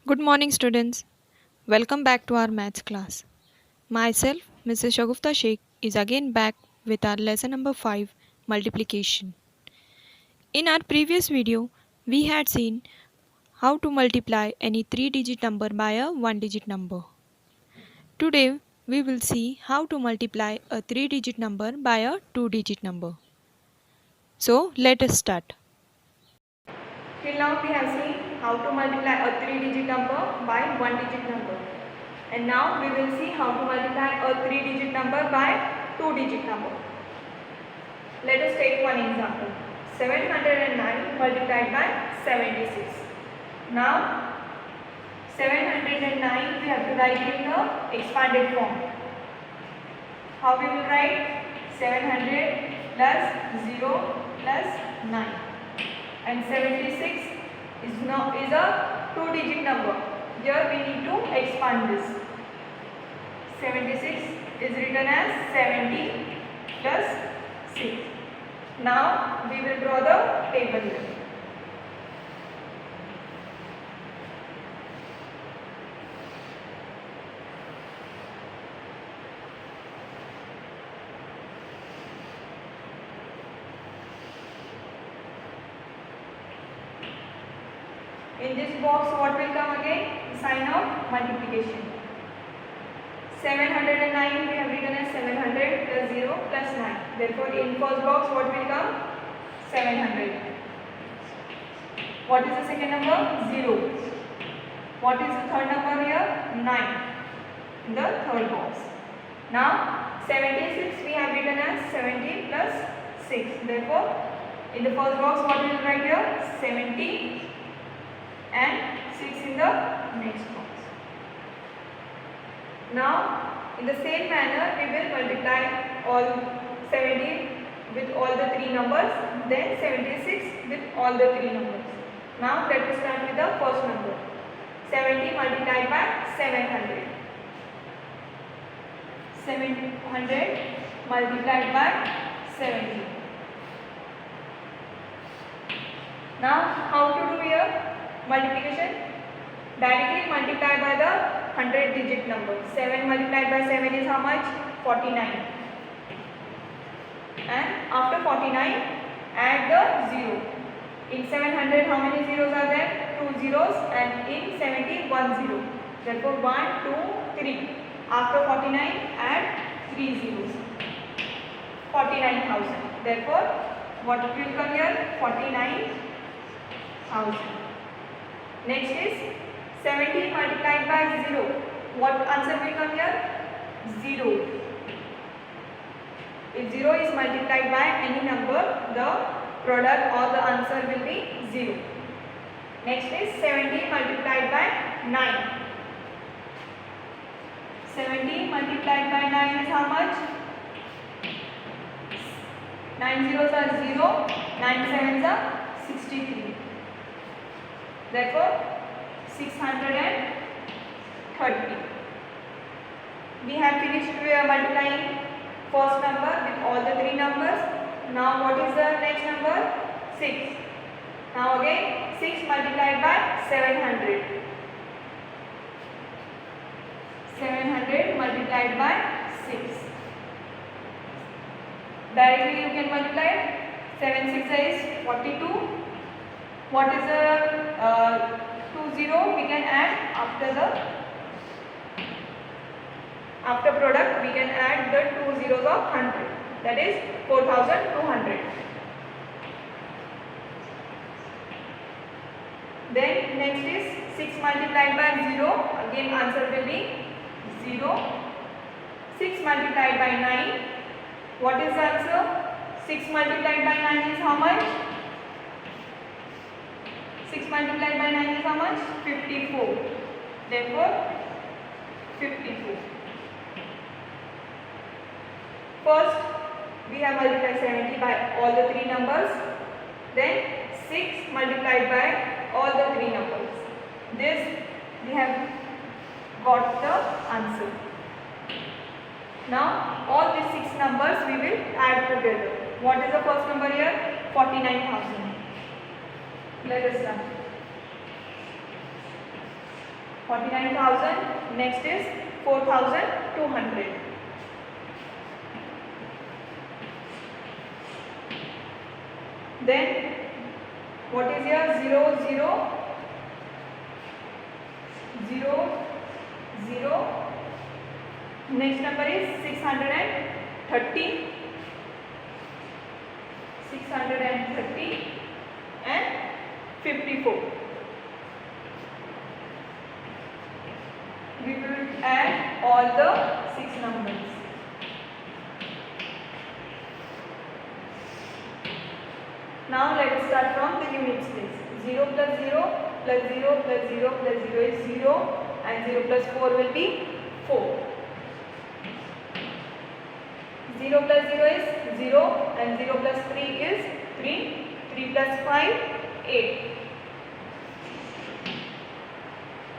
Good morning, students. Welcome back to our maths class. Myself, Mrs. Shagufta Sheikh, is again back with our lesson number 5 multiplication. In our previous video, we had seen how to multiply any 3-digit number by a 1-digit number. Today, we will see how to multiply a 3-digit number by a 2-digit number. So, let us start. Till now we have seen how to multiply a 3-digit number by 1-digit number. And now we will see how to multiply a 3-digit number by 2-digit number. Let us take one example. 709 multiplied by 76. Now 709 we have to write in the expanded form. How we will write? 700 plus 0 plus 9. And 76 is a 2-digit number. Here we need to expand this. 76 is written as 70 plus 6. Now we will draw the table here. In this box what will come again? Sign of multiplication. 709 we have written as 700 plus 0 plus 9. Therefore in first box what will come? 700. What is the second number? 0. What is the third number here? 9. In the third box. Now 76 we have written as 70 plus 6. Therefore in the first box what will write here? 70 and 6 in the next box. Now in the same manner we will multiply all 70 with all the 3 numbers, then 76 with all the 3 numbers. Now let us start with the first number. 70 multiplied by 700. 700 multiplied by 70. Now how to do here? Multiplication, directly multiply by the 100-digit number. 7 multiplied by 7 is how much? 49. And after 49, add the 0. In 700, how many zeros are there? 2 zeros, and in 70, 1 zero. Therefore, 1, 2, 3. After 49, add 3 zeros. 49,000. Therefore, what will come here? 49,000. Next is 70 multiplied by 0. What answer will come here? 0. If 0 is multiplied by any number, the product or the answer will be 0. Next is 70 multiplied by 9. 70 multiplied by 9 is how much? 9 zeros are 0, 9 sevens are 63. Therefore, 630. We have finished multiplying first number with all the 3 numbers. Now what is the next number? 6. Now again 6 multiplied by 700. 700 multiplied by 6. Directly you can multiply. 7 6 is 42. What is the 20 we can add after product we can add the 2 zeros of 100, that is 4200. Then next is 6 multiplied by 0, again answer will be 0. 6 multiplied by 9, what is the answer? 6 multiplied by 9 is how much? 6 multiplied by 9 is how much? 54. Therefore, 54. First, we have multiplied 70 by all the 3 numbers. Then, 6 multiplied by all the 3 numbers. This, we have got the answer. Now, all these 6 numbers we will add together. What is the first number here? 49,000. Let us start. 49,000. Next is 4,200. Then what is here? 0, 0, 0, 0. Next number is 630, 630 and 54. We will add all the 6 numbers. Now let us start from the units place. 0 plus 0 plus 0 plus 0 plus 0 is 0 and 0 plus 4 will be 4. 0 plus 0 is 0 and 0 plus 3 is 3. 3 plus 5, 8.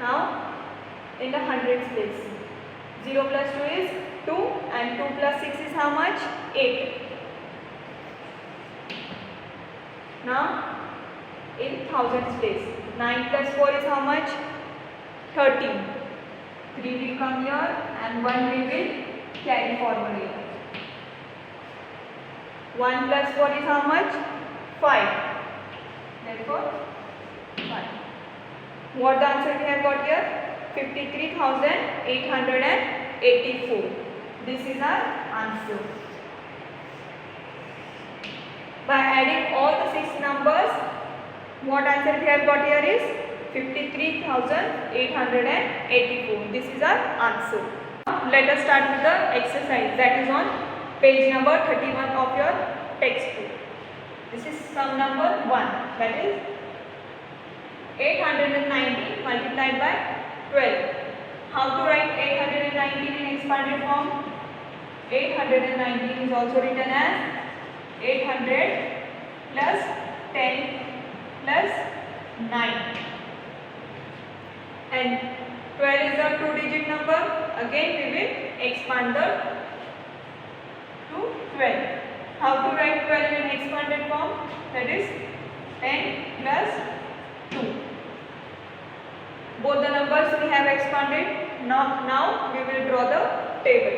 Now in the hundreds place, 0 plus 2 is 2 and 2 plus 6 is how much? 8. Now in thousands place, 9 plus 4 is how much? 13. 3 will come here and 1 we will carry forward here. 1 plus 4 is how much? 5. Therefore 5. What the answer we have got here? 53,884. This is our answer. By adding all the 6 numbers, what answer we have got here is 53,884. This is our answer. Let us start with the exercise that is on page number 31 of your textbook. This is sum number 1, that is 890 multiplied by 12. How to write 819 in expanded form? 819 is also written as 800 plus 10 plus 9. And 12 is a 2-digit number. Again we will expand the to 12. How to write 12 in expanded form? That is 10 plus 2. Both the numbers we have expanded. Now we will draw the table.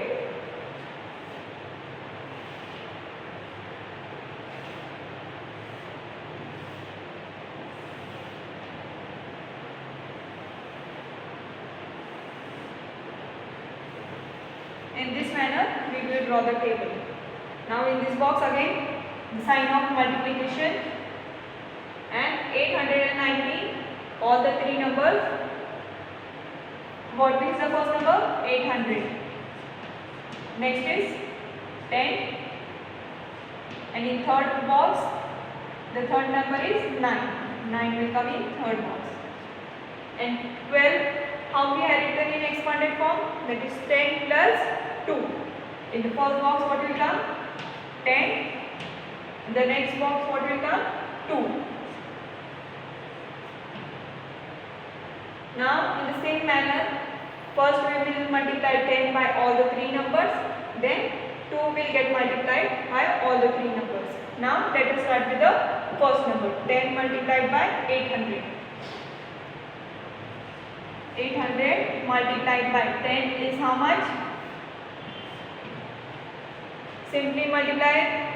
In this manner we will draw the table. Now in this box again the sign of multiplication and 890, all the 3 numbers. What is the first number? 800. Next is 10 and in third box the third number is 9. 9 will come in third box. And 12, how we have written in expanded form? That is 10 plus 2. In the first box what will come? 10. In the next box what will come? 2. Now in the same manner, first we will multiply 10 by all the 3 numbers, then 2 will get multiplied by all the 3 numbers. Now let us start with the first number, 10 multiplied by 800. 800 multiplied by 10 is how much? Simply multiply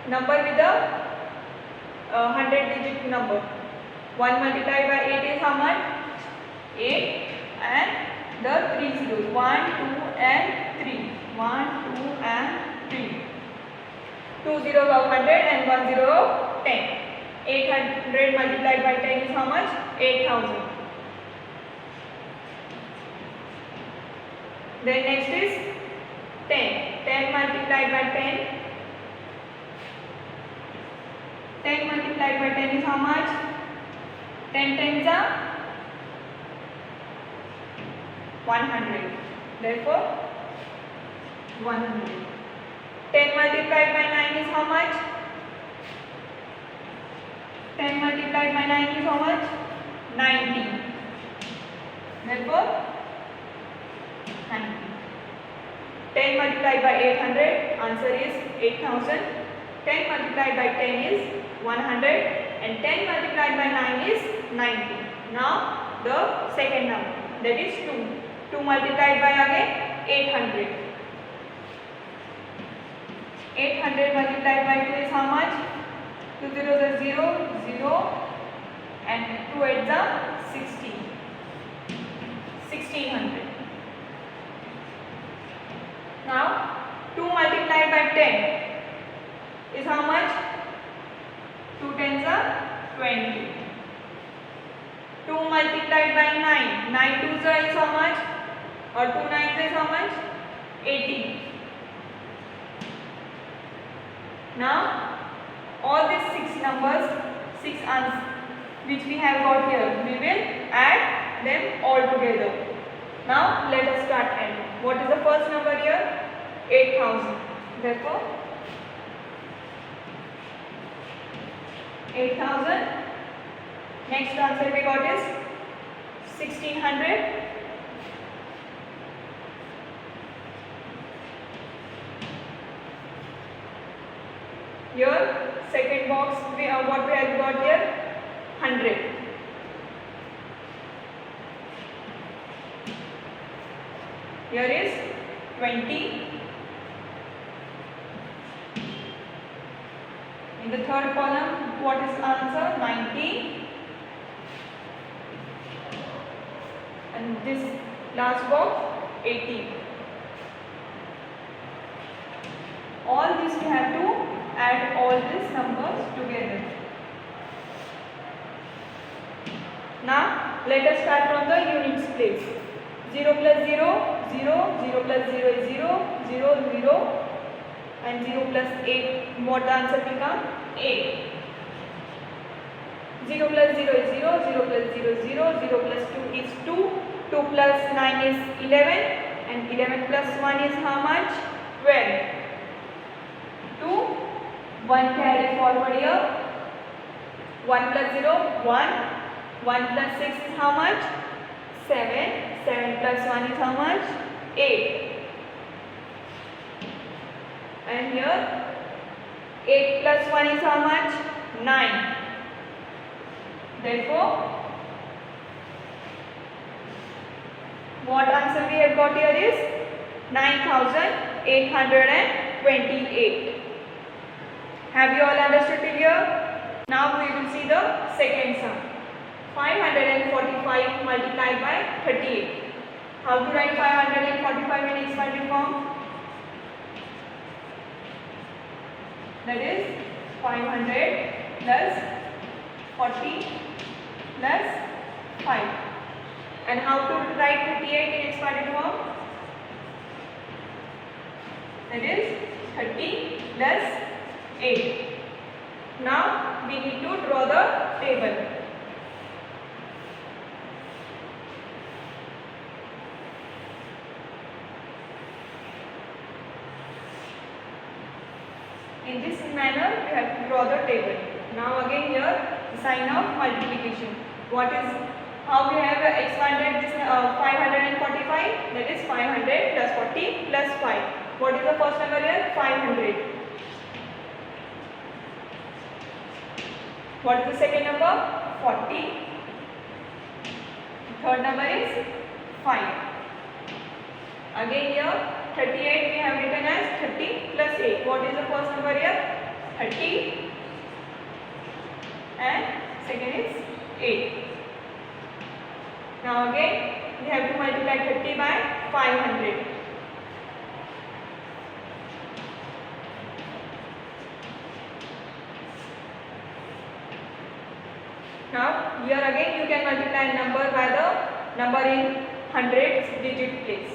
number with the 100-digit number. 1 multiplied by 8 is how much? 8 and the 3 zeros. 1, 2 and 3. 1, 2 and 3. 2 zeros of 100 and 1 zero of 10. 800 multiplied by 10 is how much? 8,000. Then next is 10. 10 multiplied by 10. 10 multiplied by 10 is how much? 10 tens are 100. Therefore 100. 10 multiplied by 9 is how much? 10 multiplied by 9 is how much? 90. Therefore 90. 10 multiplied by 800, answer is 8000. 10 multiplied by 10 is 100 and 10 multiplied by 9 is 90. Now the second number, that is 2. 2 multiplied by again 800. 800 multiplied by 2 is how much? 2 zeros are 0, 0 and 2 8s are 16. 1600. Now 2 multiplied by 10 is how much? 2 tens are 20. 2 multiplied by 9. 9 twos are is how much? Or 2 nines is how much? 80. Now all these 6 numbers, 6 answers which we have got here, we will add them all together. Now let us start adding. What is the first number here? 8000. Therefore 8000. Next answer we got is 1600. Here second box what we have got here? 100. Here is 20. In the third column, what is the answer? 90. And this last box, 80. All this we have to add all these numbers together. Now let us start from the units place. 0 plus 0, 0, 0 plus 0 is 0, 0, 0 and 0 plus 8, what the answer become? 8. 0 plus 0 is 0, 0 plus 0 is 0, 0 plus 2 is 2, 2 plus 9 is 11 and 11 plus 1 is how much? 12. 2, 1 carry forward here, 1 plus 0, 1, 1 plus 6 is how much? 7, 7 plus 1 is how much? 8. And here 8 plus 1 is how much? 9. Therefore, what answer we have got here is 9828. Have you all understood till here? Now we will see the second sum. 545 multiplied by 38. How to write 545 in expanded form? That is 500 plus 40 plus 5. And how to write 38 in expanded form? That is 30 plus 8. Now we need to draw the table. In this manner we have to draw the table. Now again here the sign of multiplication. What is, how we have expanded this 545? That is 500 plus 40 plus 5. What is the first number here? 500. What is the second number? 40. The third number is 5. Again here 38 we have written as 30 plus 8. What is the first number here? 30 and second is 8. Now again we have to multiply 30 by 500. Now here again you can multiply number by the number in hundreds digit place.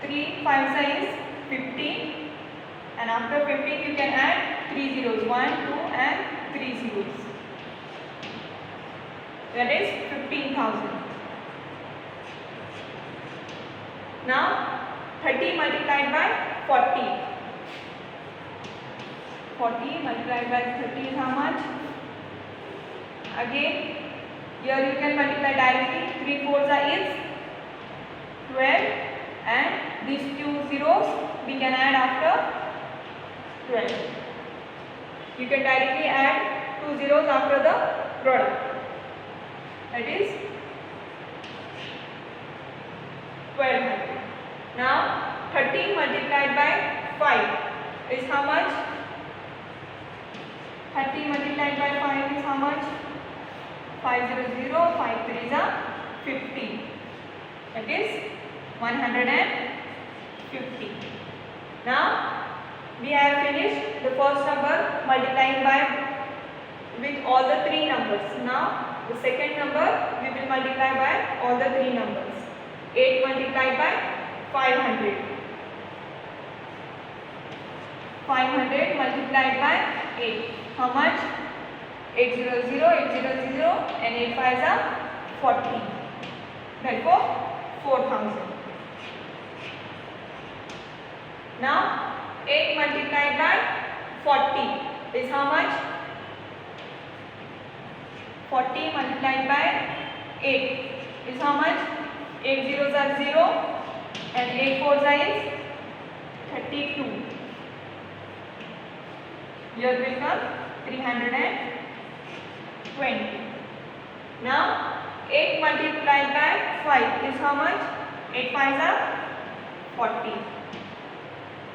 3 5s is 15 and after 15 you can add 3 zeros, 1, 2 and 3 zeros. That is 15,000. Now 30 multiplied by 40. 40 multiplied by 30 is how much? Again here you can multiply directly. 3 4s is 12 and these 2 zeros we can add after 12. You can directly add 2 zeros after the product. That is 30 multiplied by 5 is how much? 30 multiplied by 5 is how much? 500, 5 3s are 50. That is 150. Now we have finished the first number multiplying by with all the three numbers. Now the second number we will multiply by all the three numbers. 8 multiplied by 500. 500 multiplied by 8. How much? 800, 800 and 8 5s are 40. Therefore 4000. Now 8 multiplied by 40 is how much? 40 multiplied by 8 is how much? 8 zeros are 0 and 8 fours are is 32. Here will come 320. Now 8 multiplied by 5 is how much? 8 5s are 40.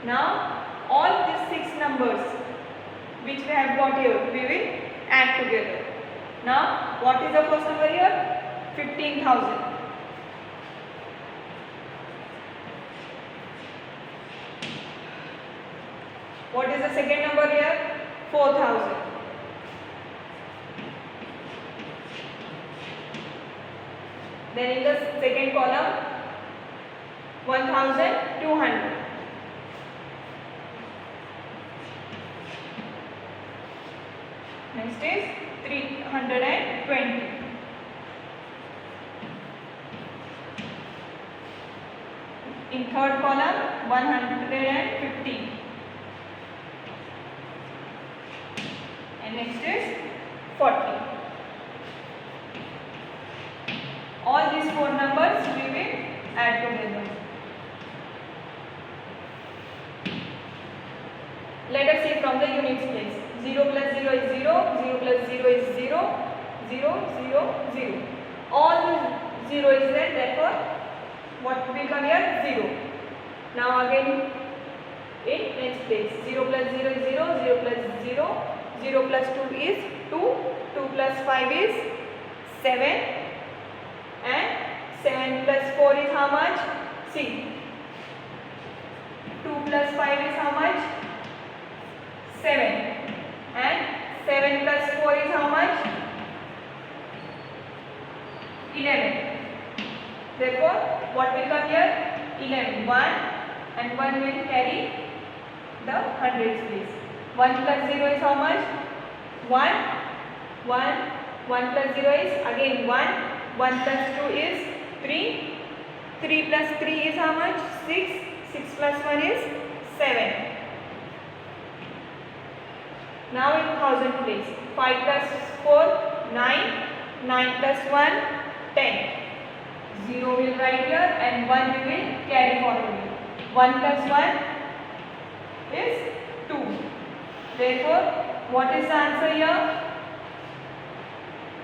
Now all these 6 numbers which we have got here we will add together. Now what is the first number here? 15,000. What is the second number here? 4,000. Then in the second column 1,200. Next is 320. In third column 150. And next is 40. All these 4 numbers we will add together. Let us see from the units place. 0 plus 0 is 0, 0 plus 0 is 0, 0, 0, 0. All 0 is there, therefore what will come here? 0. Now again in next place. 0 plus 0 is 0, 0 plus 0, 0 plus 2 is 2, 2 plus 5 is 7 and 7 plus 4 is how much? See. 2 plus 5 is how much? 7 and 7 plus 4 is how much? 11. Therefore what will come here? 11. 1 and 1 will carry the hundreds place. 1 plus 0 is how much? 1. 1 plus 0 is again 1. 1 plus 2 is 3. 3 plus 3 is how much? 6. 6 plus 1 is 7. Now in thousand place. 5 plus 4, 9. 9 plus 1, 10. 0 will write here and 1 we will carry forward. 1 plus 1 is 2. Therefore, what is the answer here?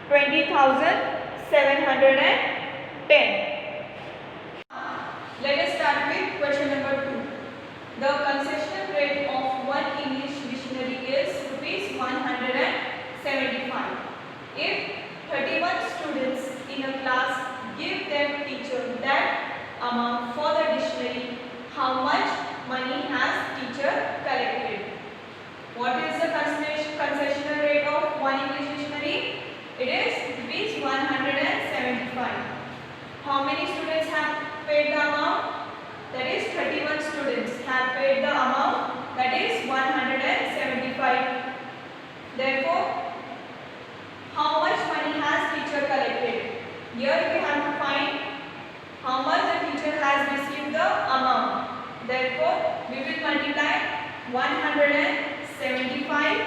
20,710. Let us start with question number 2. The concession rate of one English dictionary is ₹175. If 31 students in a class give their teacher that amount for the dictionary, how much money has teacher collected? What is the concession rate of one English dictionary? It is ₹175. How many students have paid the amount? That is 31 students have paid the amount, that is 175. Therefore, how much money has teacher collected? Here we have to find how much the teacher has received the amount. Therefore, we will multiply 175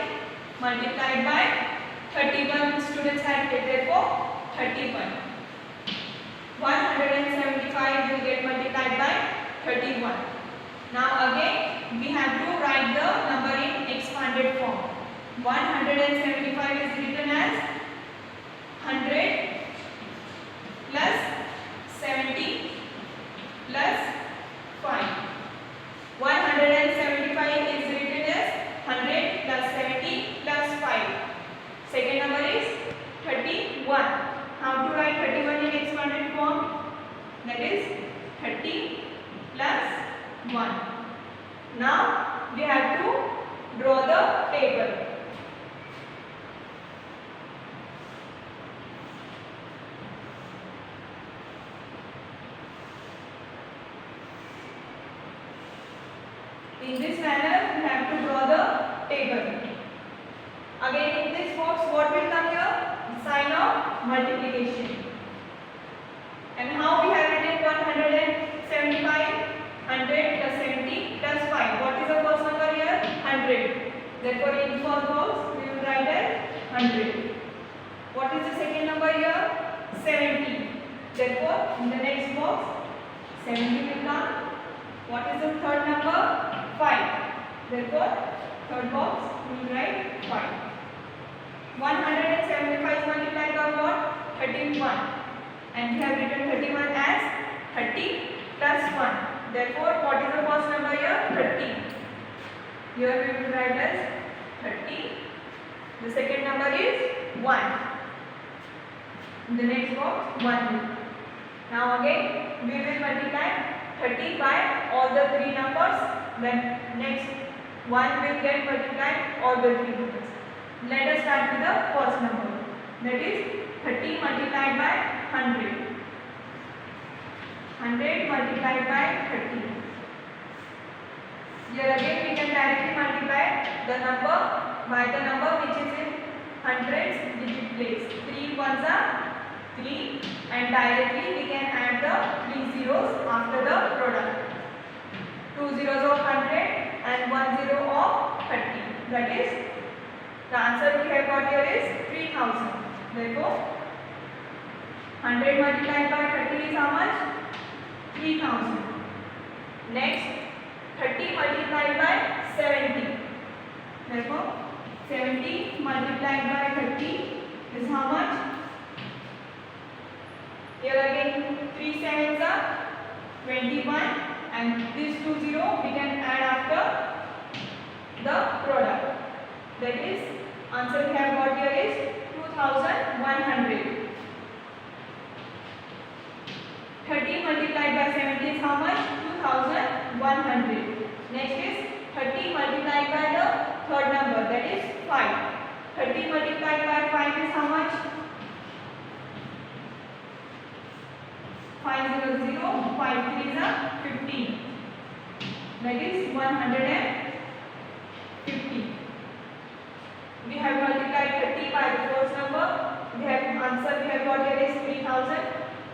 multiplied by 31 students have paid, therefore 31. 175 will get multiplied by 31. Now again we have to write the number in expanded form. 175 is written as 100 plus 70 plus 5. In this manner, we have to draw the table. Again, in this box, what will come here? Sign of multiplication. And how we have written 175? 100 plus 70 plus 5. What is the first number here? 100. Therefore, in first box, we will write as 100. What is the second number here? 70. Therefore, in the next box, 70 will come. What is the third number? 5. Therefore, third box, we will write 5. 175 multiplied by what? 31. And we have written 31 as 30 plus 1. Therefore, what is the first number here? 30. Here we will write as 30. The second number is 1. In the next box, 1. Now again, we will multiply 30 by all the three numbers. Then next 1 will get multiplied all the three numbers. Let us start with the first number. That is 30 multiplied by 100. 100 multiplied by 30. Here again we can directly multiply the number by the number which is in hundreds digit place. 3 ones are 3 and directly we can add the 3 zeros after the product. 2 zeros of 100 and 1 zero of 30. That is the answer we have got here is 3000. Therefore, 100 multiplied by 30 is how much? 3000. Next, 30 multiplied by 70. Therefore, 70 multiplied by 30 is how much? Here again 3 sevens are 21 and this 2 0 we can add after the product. That is, answer we have got here is 2100. 30 multiplied by 70 is how much? 2100. Next is 30 multiplied by the third number, that is 5. 30 multiplied by 5 is how much? 500, 5 3s are 15. That is 150. We have multiplied 30 by the first number. We have answer we have got here is 3000.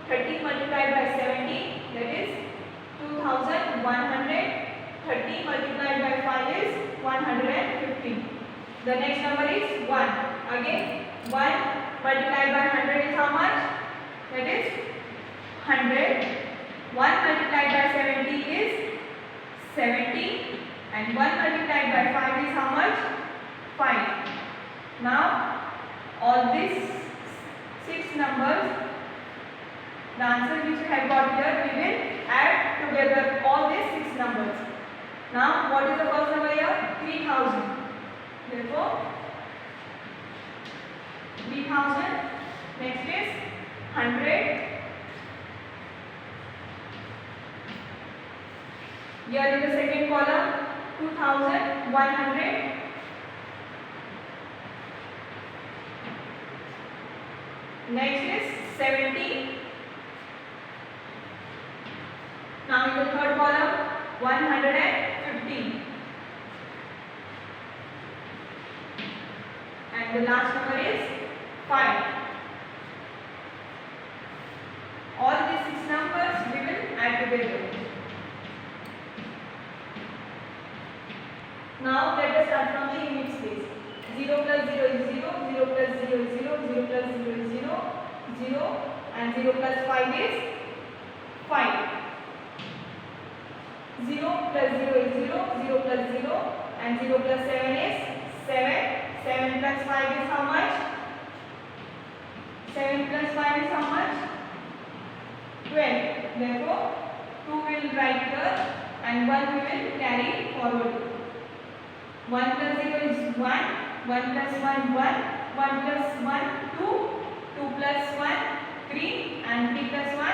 30 multiplied by 70, that is 2100. 30 multiplied by 5 is 150. The next number is 1. Again 1 multiplied by 100 is how much? That is 100. 1 multiplied by 70 is 70 and 1 multiplied by 5 is how much? 5. Now all these 6 numbers, the answer which we have got here, we will add together all these 6 numbers. Now what is the first number here? 3000. Therefore 3000. Next is 100. Here in the second column 2100. Next is 70. Now in the third column 150. And the last number is 5. All these 6 numbers we will add together. Now let us start from the unit space. 0 plus 0 is 0, 0 plus 0 is 0, 0 plus 0 is 0, 0 and 0 plus 5 is 5. 0 plus 0 is 0, 0 plus 0 and 0 plus 7 is 7. 7 plus 5 is how much? 7 plus 5 is how much? 12. Therefore, 2 will write here and 1 we will carry forward. 1 plus 0 is 1, 1 plus 1, 1, 1 plus 1, 2, 2 plus 1, 3 and 3 plus 1,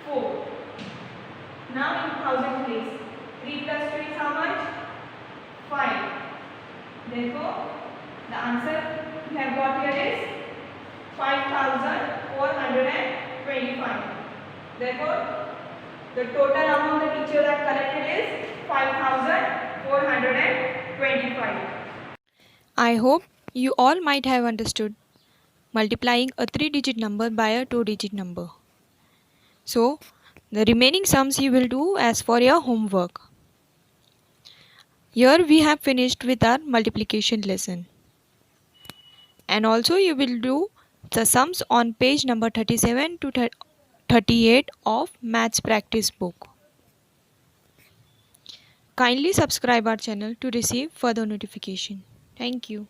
4. Now in thousand place, 3 plus 2 is how much? 5. Therefore, the answer we have got here is 5425. Therefore, the total amount the teachers have collected is 5425. I hope you all might have understood multiplying a 3-digit number by a 2-digit number. So, the remaining sums you will do as for your homework. Here we have finished with our multiplication lesson. And also you will do the sums on page number 37 to 38 of Maths Practice book. Kindly subscribe our channel to receive further notification. Thank you.